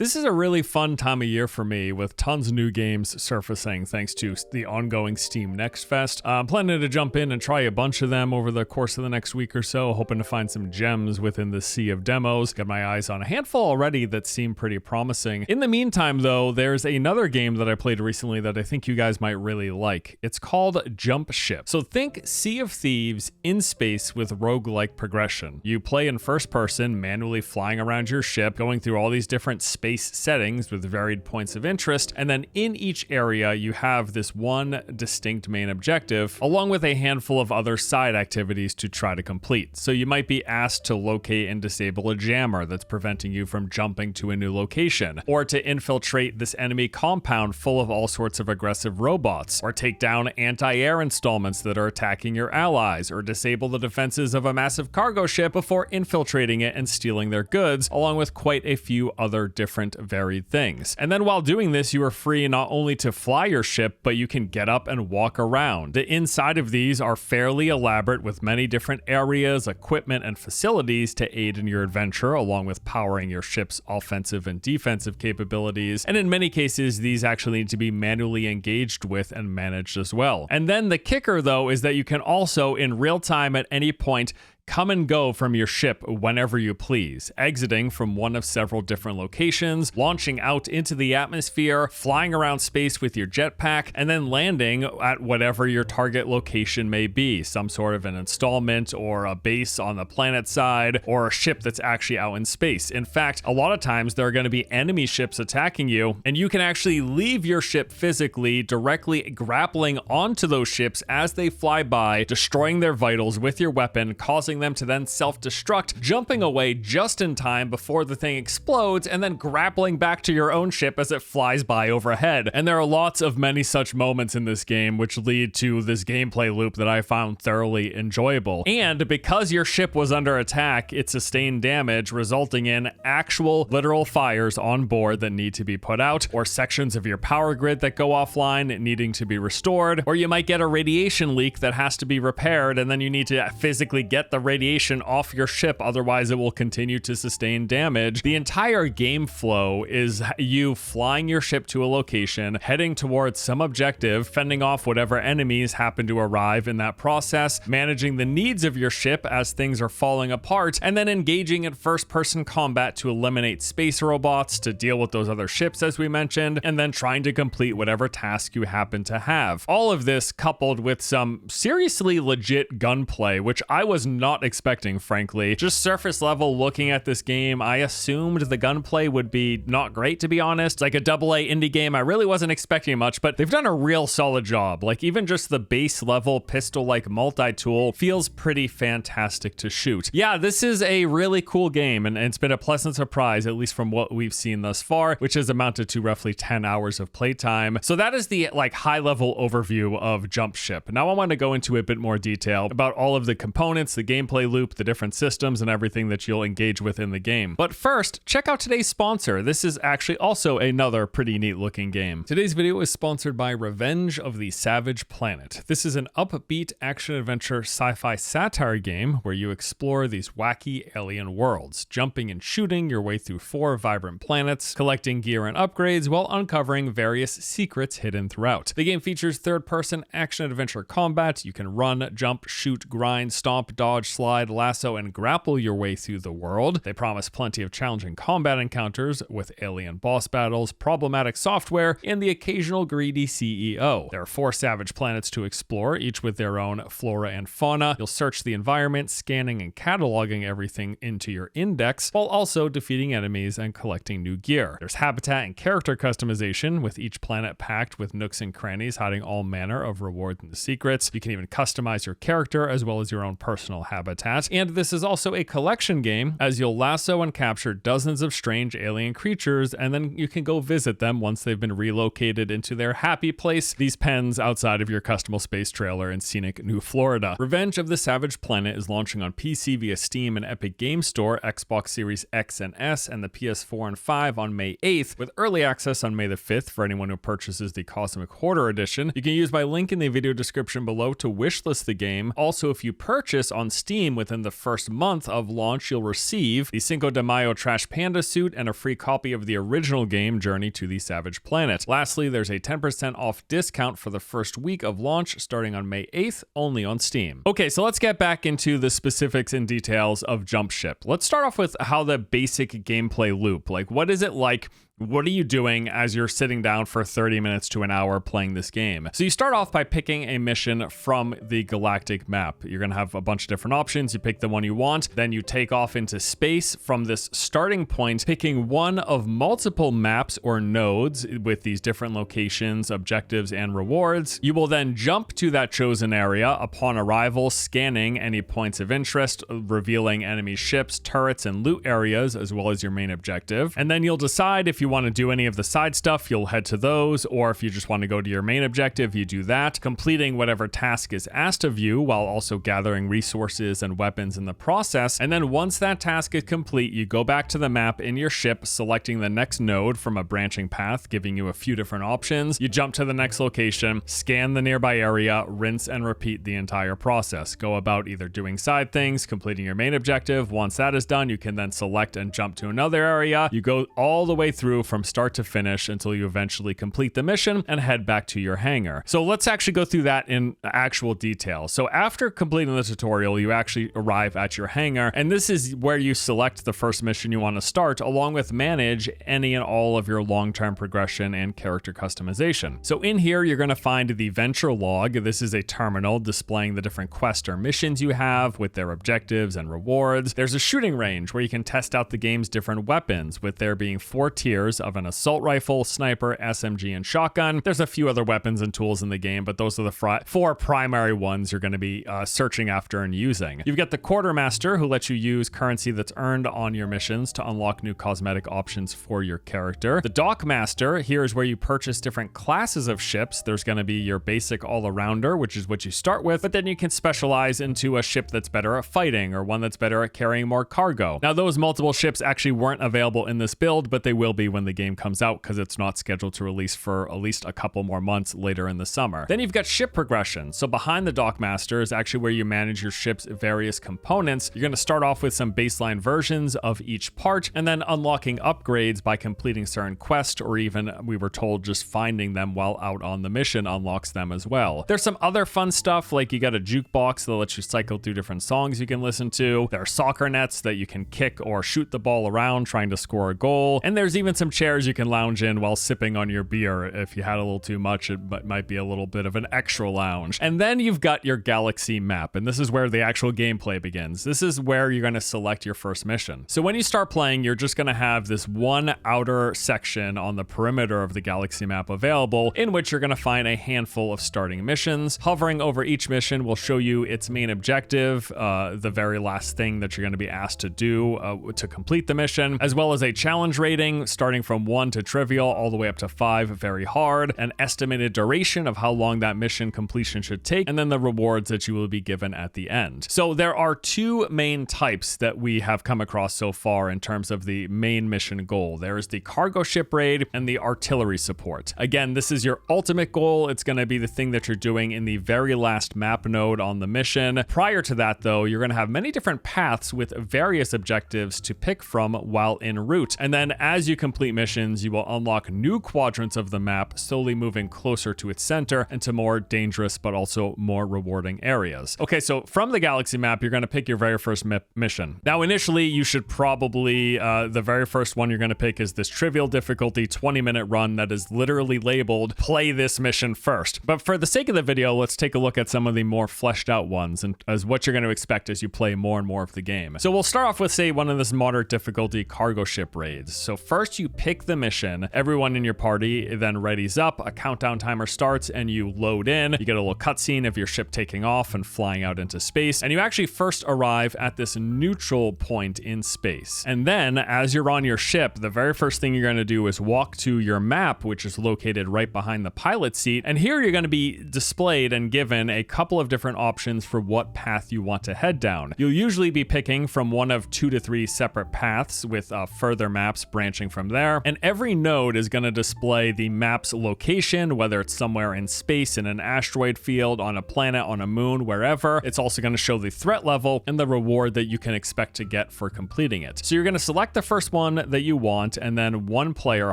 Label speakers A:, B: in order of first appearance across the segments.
A: This is a really fun time of year for me with tons of new games surfacing thanks to the ongoing Steam Next Fest. I'm planning to jump in and try a bunch of them over the course of the next week or so, hoping to find some gems within the sea of demos. Got my eyes on a handful already that seem pretty promising. In the meantime, though, there's another game that I played recently that I think you guys might really like. It's called Jump Ship. So think Sea of Thieves in space with roguelike progression. You play in first person, manually flying around your ship, going through all these different space settings with varied points of interest, and then in each area you have this one distinct main objective, along with a handful of other side activities to try to complete. So you might be asked to locate and disable a jammer that's preventing you from jumping to a new location, or to infiltrate this enemy compound full of all sorts of aggressive robots, or take down anti-air installments that are attacking your allies, or disable the defenses of a massive cargo ship before infiltrating it and stealing their goods, along with quite a few other different varied things. And then while doing this, you are free not only to fly your ship, but you can get up and walk around. The inside of these are fairly elaborate with many different areas, equipment, and facilities to aid in your adventure, along with powering your ship's offensive and defensive capabilities. And in many cases, these actually need to be manually engaged with and managed as well. And then the kicker, though, is that you can also, in real time at any point, come and go from your ship whenever you please, exiting from one of several different locations, launching out into the atmosphere, flying around space with your jetpack, and then landing at whatever your target location may be, some sort of an installment or a base on the planet side, or a ship that's actually out in space. In fact, a lot of times there are going to be enemy ships attacking you, and you can actually leave your ship physically, directly grappling onto those ships as they fly by, destroying their vitals with your weapon, causing them to then self-destruct, jumping away just in time before the thing explodes, and then grappling back to your own ship as it flies by overhead. And there are lots of many such moments in this game which lead to this gameplay loop that I found thoroughly enjoyable. And because your ship was under attack, it sustained damage, resulting in actual literal fires on board that need to be put out, or sections of your power grid that go offline needing to be restored, or you might get a radiation leak that has to be repaired, and then you need to physically get the radiation off your ship, otherwise it will continue to sustain damage. The entire game flow is you flying your ship to a location, heading towards some objective, fending off whatever enemies happen to arrive in that process, managing the needs of your ship as things are falling apart, and then engaging in first-person combat to eliminate space robots, to deal with those other ships as we mentioned, and then trying to complete whatever task you happen to have. All of this coupled with some seriously legit gunplay, which I was not expecting, frankly. Just surface level looking at this game, I assumed the gunplay would be not great, to be honest. Like a AA indie game, I really wasn't expecting much, but they've done a real solid job. Like even just the base level pistol-like multi-tool feels pretty fantastic to shoot. Yeah, this is a really cool game, and it's been a pleasant surprise, at least from what we've seen thus far, which has amounted to roughly 10 hours of playtime. So that is the high-level overview of Jump Ship. Now I want to go into a bit more detail about all of the components, the gameplay loop, the different systems, and everything that you'll engage with in the game. But first, check out today's sponsor. This is actually also another pretty neat looking game. Today's video is sponsored by Revenge of the Savage Planet. This is an upbeat action-adventure sci-fi satire game where you explore these wacky alien worlds, jumping and shooting your way through 4 vibrant planets, collecting gear and upgrades while uncovering various secrets hidden throughout. The game features third-person action-adventure combat. You can run, jump, shoot, grind, stomp, dodge, slide, lasso, and grapple your way through the world. They promise plenty of challenging combat encounters with alien boss battles, problematic software, and the occasional greedy CEO. There are 4 savage planets to explore, each with their own flora and fauna. You'll search the environment, scanning and cataloging everything into your index, while also defeating enemies and collecting new gear. There's habitat and character customization, with each planet packed with nooks and crannies hiding all manner of rewards and secrets. You can even customize your character as well as your own personal habitat. And this is also a collection game, as you'll lasso and capture dozens of strange alien creatures, and then you can go visit them once they've been relocated into their happy place, these pens outside of your custom space trailer in scenic New Florida. Revenge of the Savage Planet is launching on PC via Steam and Epic Games Store, Xbox Series X and S, and the PS4 and 5 on May 8th, with early access on May the 5th for anyone who purchases the Cosmic Hoarder Edition. You can use my link in the video description below to wishlist the game. Also, if you purchase on Steam, Steam within the first month of launch, you'll receive the Cinco de Mayo Trash Panda suit and a free copy of the original game Journey to the Savage Planet. Lastly, there's a 10% off discount for the first week of launch starting on May 8th, only on Steam. Okay, so let's get back into the specifics and details of Jump Ship. Let's start off with how the basic gameplay loop, like what is it like? What are you doing as you're sitting down for 30 minutes to an hour playing this game? So you start off by picking a mission from the galactic map. You're going to have a bunch of different options. You pick the one you want, then you take off into space from this starting point, picking one of multiple maps or nodes with these different locations, objectives, and rewards. You will then jump to that chosen area upon arrival, scanning any points of interest, revealing enemy ships, turrets, and loot areas, as well as your main objective. And then you'll decide if you want to do any of the side stuff, you'll head to those, or if you just want to go to your main objective, you do that, completing whatever task is asked of you while also gathering resources and weapons in the process. And then once that task is complete, you go back to the map in your ship, selecting the next node from a branching path, giving you a few different options. You jump to the next location, scan the nearby area, rinse and repeat the entire process. Go about either doing side things, completing your main objective. Once that is done, you can then select and jump to another area. You go all the way through from start to finish until you eventually complete the mission and head back to your hangar. So let's actually go through that in actual detail. So after completing the tutorial, you actually arrive at your hangar, and this is where you select the first mission you want to start, along with manage any and all of your long-term progression and character customization. So in here, you're going to find the venture log. This is a terminal displaying the different quests or missions you have with their objectives and rewards. There's a shooting range where you can test out the game's different weapons, with there being 4 tiers of an assault rifle, sniper, SMG, and shotgun. There's a few other weapons and tools in the game, but those are the 4 primary ones you're going to be searching after and using. You've got the quartermaster, who lets you use currency that's earned on your missions to unlock new cosmetic options for your character. The dockmaster, here is where you purchase different classes of ships. There's going to be your basic all-arounder, which is what you start with, but then you can specialize into a ship that's better at fighting or one that's better at carrying more cargo. Now, those multiple ships actually weren't available in this build, but they will be when the game comes out, because it's not scheduled to release for at least a couple more months later in the summer. Then you've got ship progression. So behind the dockmaster is actually where you manage your ship's various components. You're going to start off with some baseline versions of each part, and then unlocking upgrades by completing certain quests, or even, we were told, just finding them while out on the mission unlocks them as well. There's some other fun stuff, like you got a jukebox that lets you cycle through different songs you can listen to. There are soccer nets that you can kick or shoot the ball around trying to score a goal. And there's even some chairs you can lounge in while sipping on your beer. If you had a little too much, it might be a little bit of an extra lounge. And then you've got your galaxy map, and this is where the actual gameplay begins. This is where you're going to select your first mission. So when you start playing, you're just going to have this one outer section on the perimeter of the galaxy map available, in which you're going to find a handful of starting missions. Hovering over each mission will show you its main objective, the very last thing that you're going to be asked to do to complete the mission, as well as a challenge rating starting from 1 to trivial all the way up to 5, very hard, an estimated duration of how long that mission completion should take, and then the rewards that you will be given at the end. So there are 2 main types that we have come across so far in terms of the main mission goal. There is the cargo ship raid and the artillery support. Again, this is your ultimate goal. It's going to be the thing that you're doing in the very last map node on the mission. Prior to that, though, you're going to have many different paths with various objectives to pick from while en route. And then as you complete missions, you will unlock new quadrants of the map, slowly moving closer to its center and to more dangerous but also more rewarding areas. Okay, so from the galaxy map, you're going to pick your very first mission. Now, initially, you should probably, the very first one you're going to pick is this trivial difficulty 20-minute run that is literally labeled play this mission first. But for the sake of the video, let's take a look at some of the more fleshed out ones and as what you're going to expect as you play more and more of the game. So we'll start off with, say, one of this moderate difficulty cargo ship raids. So first you pick the mission, everyone in your party then readies up, a countdown timer starts, and you load in. You get a little cutscene of your ship taking off and flying out into space, and you actually first arrive at this neutral point in space. And then as you're on your ship, the very first thing you're going to do is walk to your map, which is located right behind the pilot seat, and here you're going to be displayed and given a couple of different options for what path you want to head down. You'll usually be picking from one of 2 to 3 separate paths with further maps branching from there. And every node is going to display the map's location, whether it's somewhere in space, in an asteroid field, on a planet, on a moon, wherever. It's also going to show the threat level and the reward that you can expect to get for completing it. So you're going to select the first one that you want, and then one player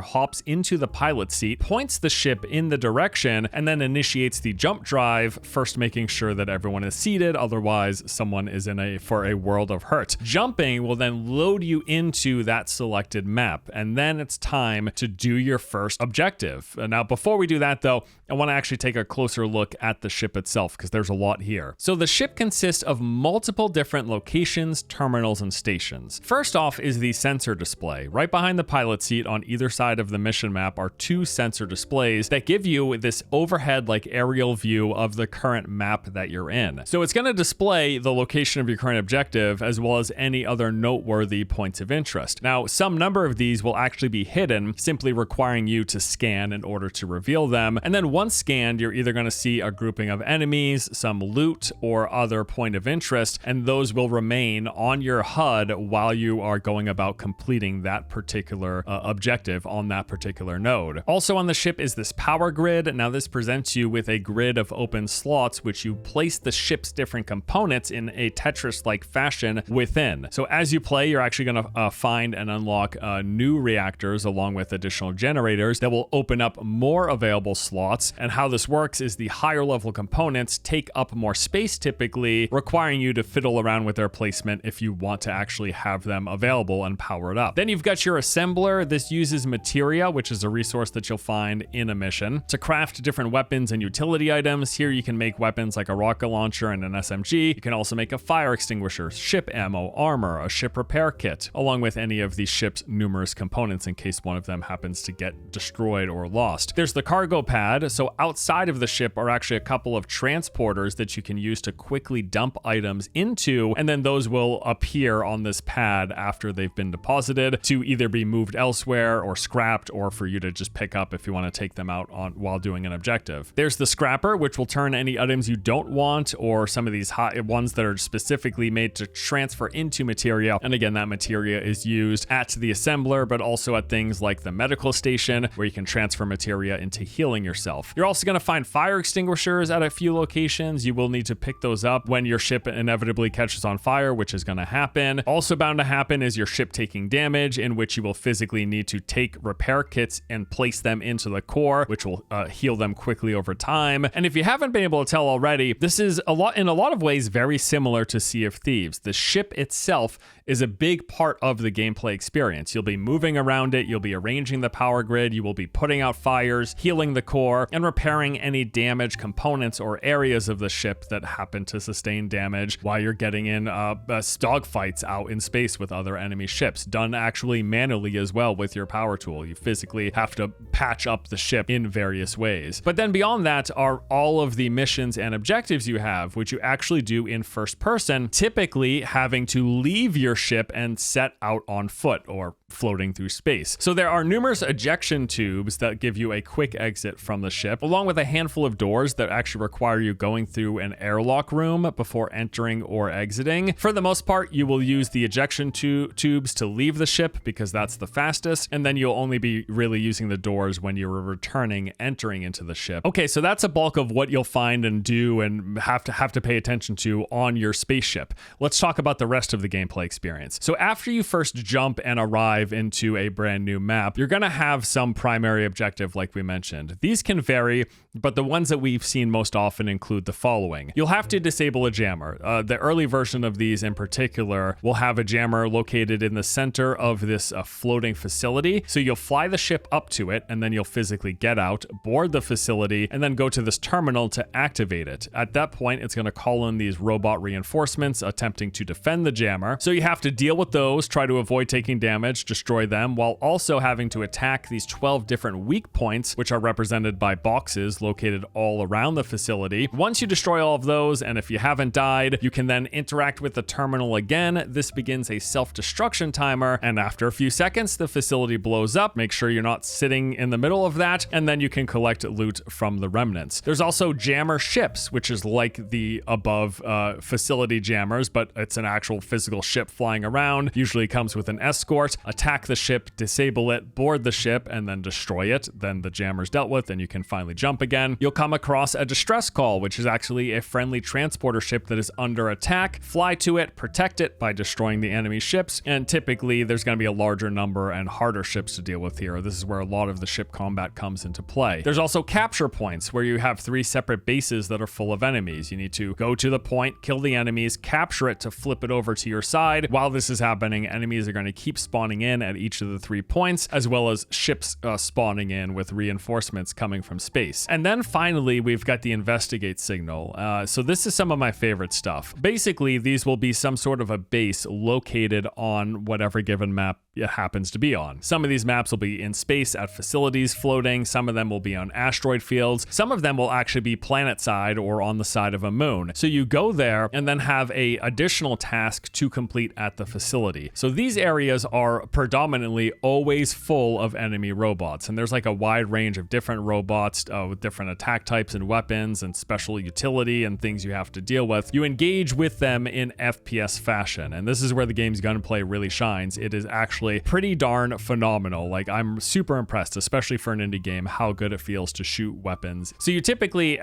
A: hops into the pilot seat, points the ship in the direction, and then initiates the jump drive, first making sure that everyone is seated, otherwise someone is for a world of hurt. Jumping will then load you into that selected map, and then it's time to do your first objective. Now, before we do that though, I want to actually take a closer look at the ship itself, because there's a lot here. So the ship consists of multiple different locations, terminals, and stations. First off is the sensor display. Right behind the pilot seat on either side of the mission map are two sensor displays that give you this overhead like aerial view of the current map that you're in. So it's going to display the location of your current objective as well as any other noteworthy points of interest. Now, some number of these will actually be hidden, simply requiring you to scan in order to reveal them. And then once scanned, you're either going to see a grouping of enemies, some loot, or other point of interest, and those will remain on your HUD while you are going about completing that particular objective on that particular node. Also on the ship is this power grid. Now this presents you with a grid of open slots which you place the ship's different components in a Tetris-like fashion within. So as you play, you're actually going to find and unlock new reactors along with additional generators that will open up more available slots. And how this works is the higher level components take up more space typically, requiring you to fiddle around with their placement if you want to actually have them available and powered up. Then you've got your assembler. This uses materia, which is a resource that you'll find in a mission, to craft different weapons and utility items. Here you can make weapons like a rocket launcher and an SMG. You can also make a fire extinguisher, ship ammo, armor, a ship repair kit, along with any of the ship's numerous components in case one of them happens to get destroyed or lost. There's the cargo pad. So outside of the ship are actually a couple of transporters that you can use to quickly dump items into, and then those will appear on this pad after they've been deposited to either be moved elsewhere or scrapped, or for you to just pick up if you want to take them out while doing an objective. There's the scrapper, which will turn any items you don't want or some of these hot ones that are specifically made to transfer into materia. And again, that materia is used at the assembler, but also at things like the medical station where you can transfer materia into healing yourself. You're also going to find fire extinguishers at a few locations. You will need to pick those up when your ship inevitably catches on fire, which is going to happen. Also bound to happen is your ship taking damage, in which you will physically need to take repair kits and place them into the core, which will heal them quickly over time. And if you haven't been able to tell already, this is in a lot of ways very similar to Sea of Thieves. The ship itself is a big part of the gameplay experience. You'll be moving around it, you'll be arranging the power grid, you will be putting out fires, healing the core, and repairing any damaged components or areas of the ship that happen to sustain damage while you're getting in dogfights out in space with other enemy ships, done actually manually as well with your power tool. You physically have to patch up the ship in various ways. But then beyond that are all of the missions and objectives you have, which you actually do in first person, typically having to leave your ship and set out on foot or floating through space. So there are numerous ejection tubes that give you a quick exit from the ship, along with a handful of doors that actually require you going through an airlock room before entering or exiting. For the most part, you will use the ejection tubes to leave the ship because that's the fastest, and then you'll only be really using the doors when you're entering into the ship. Okay, so that's a bulk of what you'll find and do and have to pay attention to on your spaceship. Let's talk about the rest of the gameplay experience. So after you first jump and arrive into a brand new map, you're going to have some primary objective like we mentioned. These can vary, but the ones that we've seen most often include the following. You'll have to disable a jammer. The early version of these in particular will have a jammer located in the center of this floating facility. So you'll fly the ship up to it, and then you'll physically get out, board the facility, and then go to this terminal to activate it. At that point, it's going to call in these robot reinforcements attempting to defend the jammer. So you have to deal with those, try to avoid taking damage, destroy them, while also having to attack these 12 different weak points, which are represented by boxes located all around the facility. Once you destroy all of those, and if you haven't died, you can then interact with the terminal again. This begins a self-destruction timer, and after a few seconds, the facility blows up. Make sure you're not sitting in the middle of that, and then you can collect loot from the remnants. There's also jammer ships, which is like the above facility jammers, but it's an actual physical ship flying around. Usually comes with an escort. Attack the ship ship, disable it, board the ship, and then destroy it. Then the jammer's dealt with and you can finally jump again. You'll come across a distress call, which is actually a friendly transporter ship that is under attack. Fly to it, protect it by destroying the enemy ships, and typically there's going to be a larger number and harder ships to deal with here. This is where a lot of the ship combat comes into play. There's also capture points where you have 3 separate bases that are full of enemies. You need to go to the point, kill the enemies, capture it to flip it over to your side. While this is happening, enemies are going to keep spawning in at each of the 3 points, as well as ships spawning in with reinforcements coming from space. And then finally, we've got the investigate signal. So this is some of my favorite stuff. Basically, these will be some sort of a base located on whatever given map it happens to be on. Some of these maps will be in space at facilities floating. Some of them will be on asteroid fields. Some of them will actually be planet side or on the side of a moon. So you go there and then have a additional task to complete at the facility. So these areas are predominantly always full of enemy robots. And there's like a wide range of different robots with different attack types and weapons and special utility and things you have to deal with. You engage with them in FPS fashion. And this is where the game's gunplay really shines. It is actually pretty darn phenomenal. Like, I'm super impressed, especially for an indie game, how good it feels to shoot weapons. So you typically,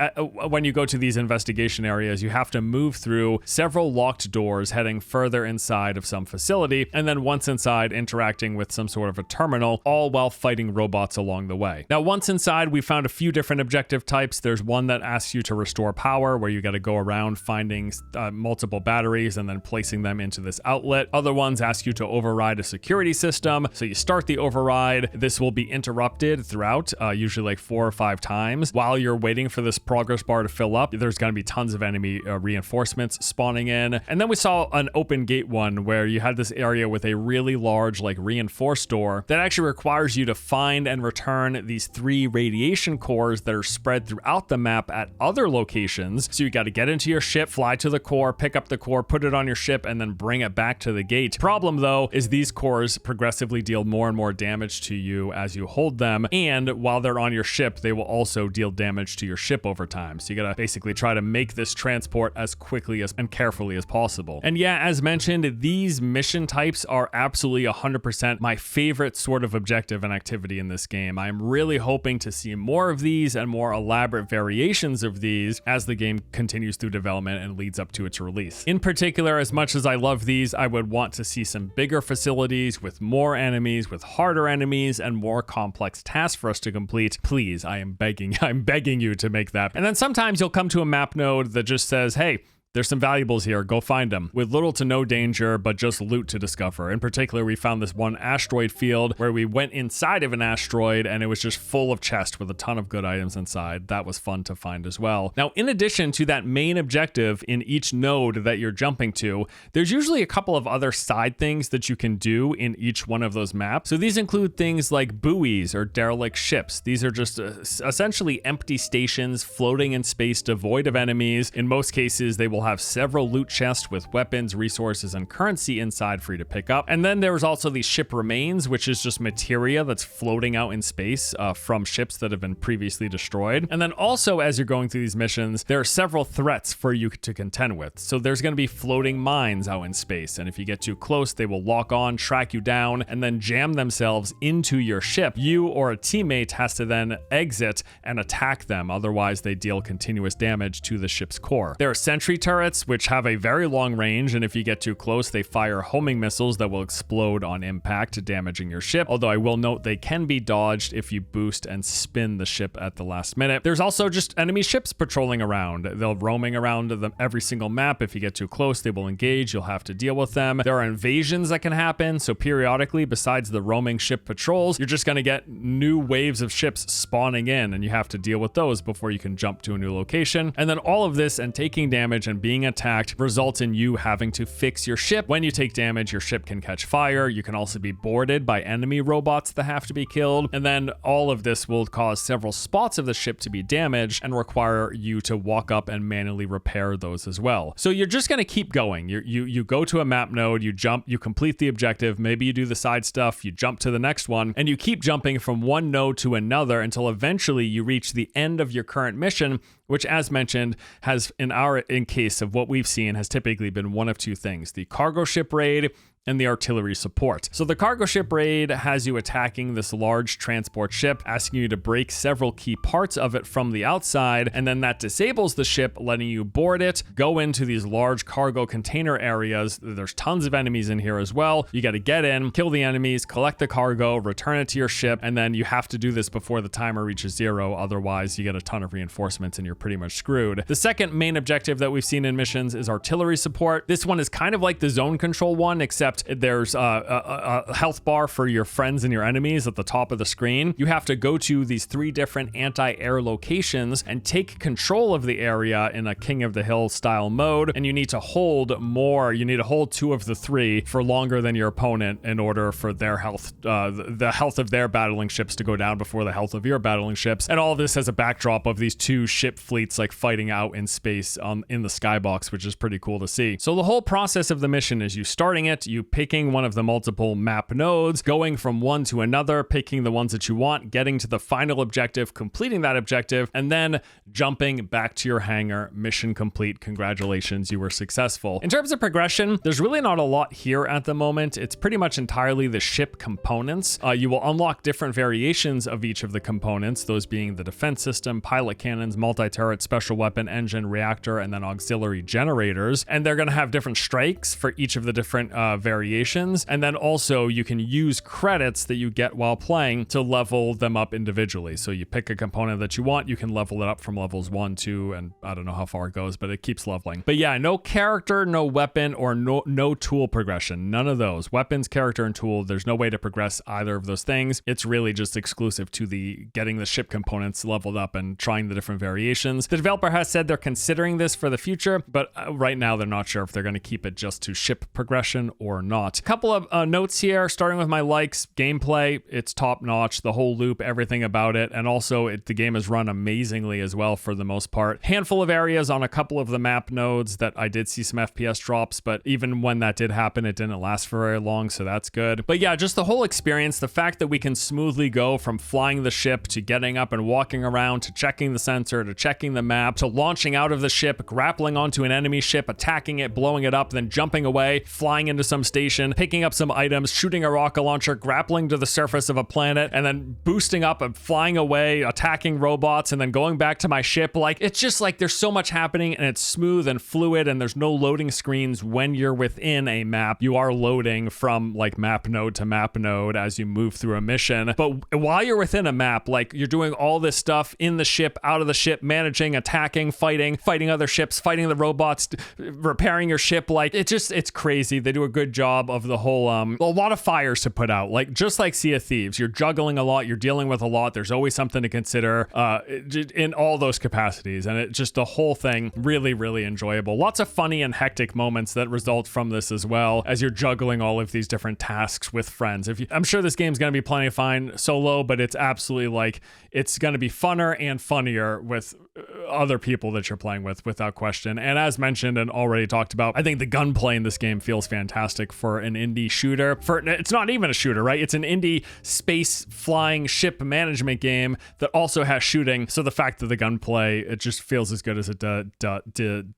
A: when you go to these investigation areas, you have to move through several locked doors heading further inside of some facility, and then once inside, interacting with some sort of a terminal, all while fighting robots along the way. Now, once inside, we found a few different objective types. There's one that asks you to restore power, where you got to go around finding multiple batteries and then placing them into this outlet. Other ones ask you to override a security system. So you start the override. This will be interrupted throughout, usually like 4 or 5 times. While you're waiting for this progress bar to fill up, there's going to be tons of enemy reinforcements spawning in. And then we saw an open gate one where you had this area with a really large, like, reinforced door that actually requires you to find and return these 3 radiation cores that are spread throughout the map at other locations. So you got to get into your ship, fly to the core, pick up the core, put it on your ship, and then bring it back to the gate. Problem, though, is these cores progressively deal more and more damage to you as you hold them, and while they're on your ship, they will also deal damage to your ship over time. So you gotta basically try to make this transport as quickly and carefully as possible. And yeah, as mentioned, these mission types are absolutely 100% my favorite sort of objective and activity in this game. I'm really hoping to see more of these and more elaborate variations of these as the game continues through development and leads up to its release. In particular, as much as I love these, I would want to see some bigger facilities with more enemies, with harder enemies, and more complex tasks for us to complete. Please, I'm begging you to make that. And then sometimes you'll come to a map node that just says, hey, there's some valuables here, go find them, with little to no danger, but just loot to discover. In particular, we found this one asteroid field where we went inside of an asteroid and it was just full of chests with a ton of good items inside. That was fun to find as well. Now, in addition to that main objective in each node that you're jumping to, there's usually a couple of other side things that you can do in each one of those maps. So these include things like buoys or derelict ships. These are just essentially empty stations floating in space devoid of enemies. In most cases, they will have several loot chests with weapons, resources, and currency inside for you to pick up. And then there's also the ship remains, which is just materia that's floating out in space from ships that have been previously destroyed. And then also, as you're going through these missions, there are several threats for you to contend with. So there's going to be floating mines out in space, and if you get too close, they will lock on, track you down, and then jam themselves into your ship. You or a teammate has to then exit and attack them, otherwise they deal continuous damage to the ship's core. There are sentry turrets, which have a very long range, and if you get too close, they fire homing missiles that will explode on impact, damaging your ship. Although I will note they can be dodged if you boost and spin the ship at the last minute. There's also just enemy ships patrolling around. They'll roaming around every single map. If you get too close, they will engage. You'll have to deal with them. There are invasions that can happen, so periodically, besides the roaming ship patrols, you're just going to get new waves of ships spawning in, and you have to deal with those before you can jump to a new location. And then all of this and taking damage and being attacked results in you having to fix your ship. When you take damage, your ship can catch fire. You can also be boarded by enemy robots that have to be killed. And then all of this will cause several spots of the ship to be damaged and require you to walk up and manually repair those as well. So you're just going to keep going. You go to a map node, you jump, you complete the objective, maybe you do the side stuff, you jump to the next one, and you keep jumping from one node to another until eventually you reach the end of your current mission, which, as mentioned, has in case of what we've seen, has typically been one of two things: the cargo ship raid and the artillery support. So the cargo ship raid has you attacking this large transport ship, asking you to break several key parts of it from the outside, and then that disables the ship, letting you board it, go into these large cargo container areas. There's tons of enemies in here as well. You got to get in, kill the enemies, collect the cargo, return it to your ship, and then you have to do this before the timer reaches 0. Otherwise, you get a ton of reinforcements and you're pretty much screwed. The second main objective that we've seen in missions is artillery support. This one is kind of like the zone control one, except there's a health bar for your friends and your enemies at the top of the screen. You have to go to these 3 different anti-air locations and take control of the area in a King of the Hill style mode, and you need to hold more. You need to hold 2 of the 3 for longer than your opponent in order for their health, the health of their battling ships to go down before the health of your battling ships. And all of this has a backdrop of these 2 ship fleets like fighting out in space in the skybox, which is pretty cool to see. So the whole process of the mission is you starting it, you picking one of the multiple map nodes, going from one to another, picking the ones that you want, getting to the final objective, completing that objective, and then jumping back to your hangar. Mission complete. Congratulations, you were successful. In terms of progression, there's really not a lot here at the moment. It's pretty much entirely the ship components. You will unlock different variations of each of the components, those being the defense system, pilot cannons, multi-turret, special weapon, engine, reactor, and then auxiliary generators. And they're going to have different strikes for each of the different variations. And then also you can use credits that you get while playing to level them up individually. So you pick a component that you want, you can level it up from levels 1, 2, and I don't know how far it goes, but it keeps leveling. But yeah, no character, no weapon, or no tool progression. None of those. Weapons, character, and tool, there's no way to progress either of those things. It's really just exclusive to the getting the ship components leveled up and trying the different variations. The developer has said they're considering this for the future, but right now they're not sure if they're going to keep it just to ship progression or not. A couple of notes here, starting with my likes. Gameplay, it's top notch. The whole loop, everything about it, and also the game is run amazingly as well for the most part. Handful of areas on a couple of the map nodes that I did see some FPS drops, but even when that did happen, it didn't last for very long, so that's good. But yeah, just the whole experience, the fact that we can smoothly go from flying the ship to getting up and walking around to checking the sensor to checking the map to launching out of the ship, grappling onto an enemy ship, attacking it, blowing it up, then jumping away, flying into some station, picking up some items, shooting a rocket launcher, grappling to the surface of a planet, and then boosting up and flying away, attacking robots, and then going back to my ship. Like, it's just like there's so much happening and it's smooth and fluid, and there's no loading screens when you're within a map. You are loading from like map node to map node as you move through a mission. But while you're within a map, like you're doing all this stuff in the ship, out of the ship, managing, attacking, fighting other ships, fighting the robots, repairing your ship. Like it's crazy. They do a good job of the whole, a lot of fires to put out. Like just like Sea of Thieves, you're juggling a lot, you're dealing with a lot. There's always something to consider in all those capacities. And it just the whole thing really, really enjoyable. Lots of funny and hectic moments that result from this as well as you're juggling all of these different tasks with friends. I'm sure this game's going to be plenty fine solo, but it's absolutely like, it's going to be funner and funnier with other people that you're playing with, without question. And as mentioned and already talked about, I think the gunplay in this game feels fantastic for an indie shooter. It's not even a shooter, right? It's an indie space flying ship management game that also has shooting. So the fact that the gunplay, it just feels as good as it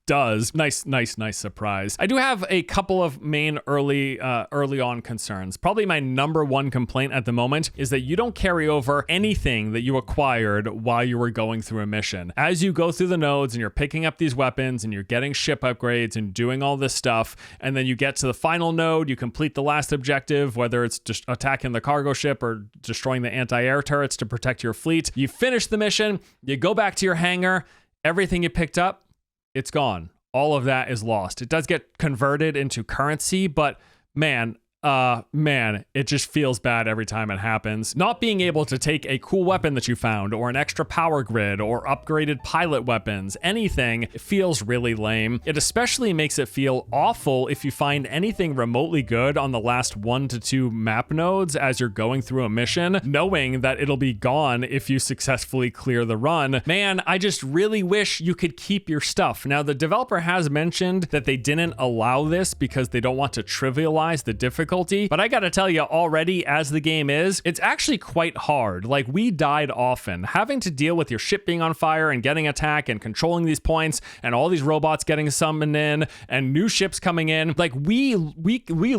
A: does. Nice surprise. I do have a couple of main early on concerns. Probably my number one complaint at the moment is that you don't carry over anything that you acquired while you were going through a mission. As you go through the nodes and you're picking up these weapons and you're getting ship upgrades and doing all this stuff, and then you get to the final node, you complete the last objective, whether it's just attacking the cargo ship or destroying the anti-air turrets to protect your fleet. You finish the mission, you go back to your hangar, everything you picked up, it's gone. All of that is lost. It does get converted into currency, but man, it just feels bad every time it happens. Not being able to take a cool weapon that you found, or an extra power grid, or upgraded pilot weapons, anything, feels really lame. It especially makes it feel awful if you find anything remotely good on the last 1 to 2 map nodes as you're going through a mission, knowing that it'll be gone if you successfully clear the run. Man, I just really wish you could keep your stuff. Now, the developer has mentioned that they didn't allow this because they don't want to trivialize the difficulty difficulty. But I gotta tell you, already as the game is, it's actually quite hard. Like, we died often. Having to deal with your ship being on fire and getting attacked and controlling these points and all these robots getting summoned in and new ships coming in. Like, we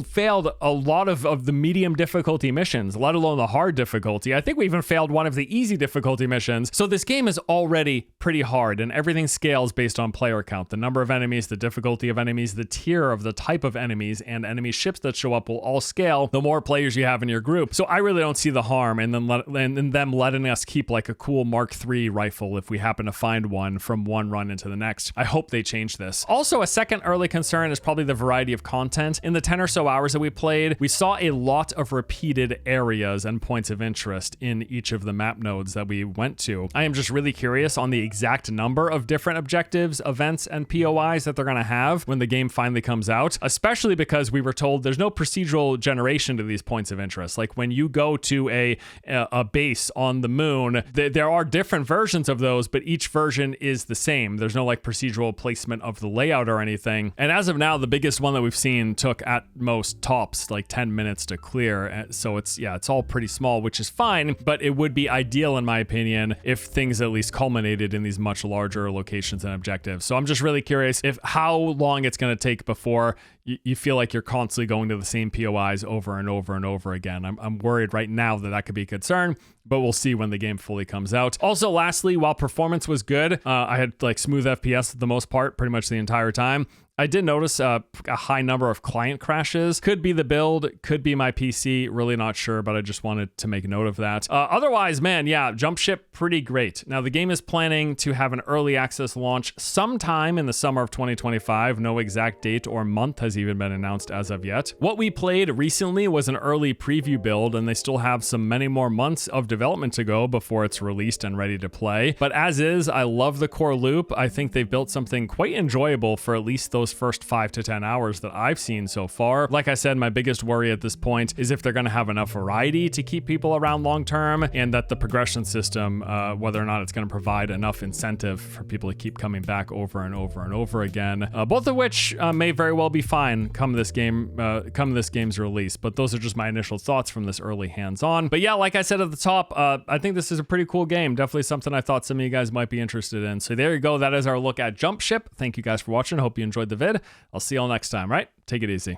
A: failed a lot of the medium difficulty missions, let alone the hard difficulty. I think we even failed one of the easy difficulty missions. So this game is already pretty hard, and everything scales based on player count. The number of enemies, the difficulty of enemies, the tier of the type of enemies, and enemy ships that show up will all scale the more players you have in your group. So I really don't see the harm in them letting us keep like a cool Mark III rifle if we happen to find one from one run into the next. I hope they change this. Also, a second early concern is probably the variety of content. In the 10 or so hours that we played, we saw a lot of repeated areas and points of interest in each of the map nodes that we went to. I am just really curious on the exact number of different objectives, events, and POIs that they're going to have when the game finally comes out, especially because we were told there's no procedural generation to these points of interest. Like, when you go to a base on the moon, there are different versions of those, but each version is the same. There's no like procedural placement of the layout or anything. And as of now, the biggest one that we've seen took at most tops like 10 minutes to clear. So it's all pretty small, which is fine, but it would be ideal in my opinion if things at least culminated in these much larger locations and objectives. So I'm just really curious if how long it's going to take before you feel like you're constantly going to the same POIs over and over and over again. I'm worried right now that could be a concern, but we'll see when the game fully comes out. Also, lastly, while performance was good, I had like smooth FPS for the most part, pretty much the entire time. I did notice a high number of client crashes. Could be the build, could be my PC, really not sure, but I just wanted to make note of that. Otherwise, man, yeah, Jump Ship, pretty great. Now, the game is planning to have an early access launch sometime in the summer of 2025. No exact date or month has even been announced as of yet. What we played recently was an early preview build, and they still have many more months of development to go before it's released and ready to play. But as is, I love the core loop. I think they've built something quite enjoyable for at least those first 5 to 10 hours that I've seen so far. Like I said, my biggest worry at this point is if they're going to have enough variety to keep people around long term, and that the progression system, whether or not it's going to provide enough incentive for people to keep coming back over and over and over again. Both of which may very well be fine come this game's release. But those are just my initial thoughts from this early hands-on. But yeah, like I said at the top, I think this is a pretty cool game. Definitely something I thought some of you guys might be interested in. So there you go. That is our look at Jump Ship. Thank you guys for watching. Hope you enjoyed the vid. I'll see y'all next time, right? Take it easy.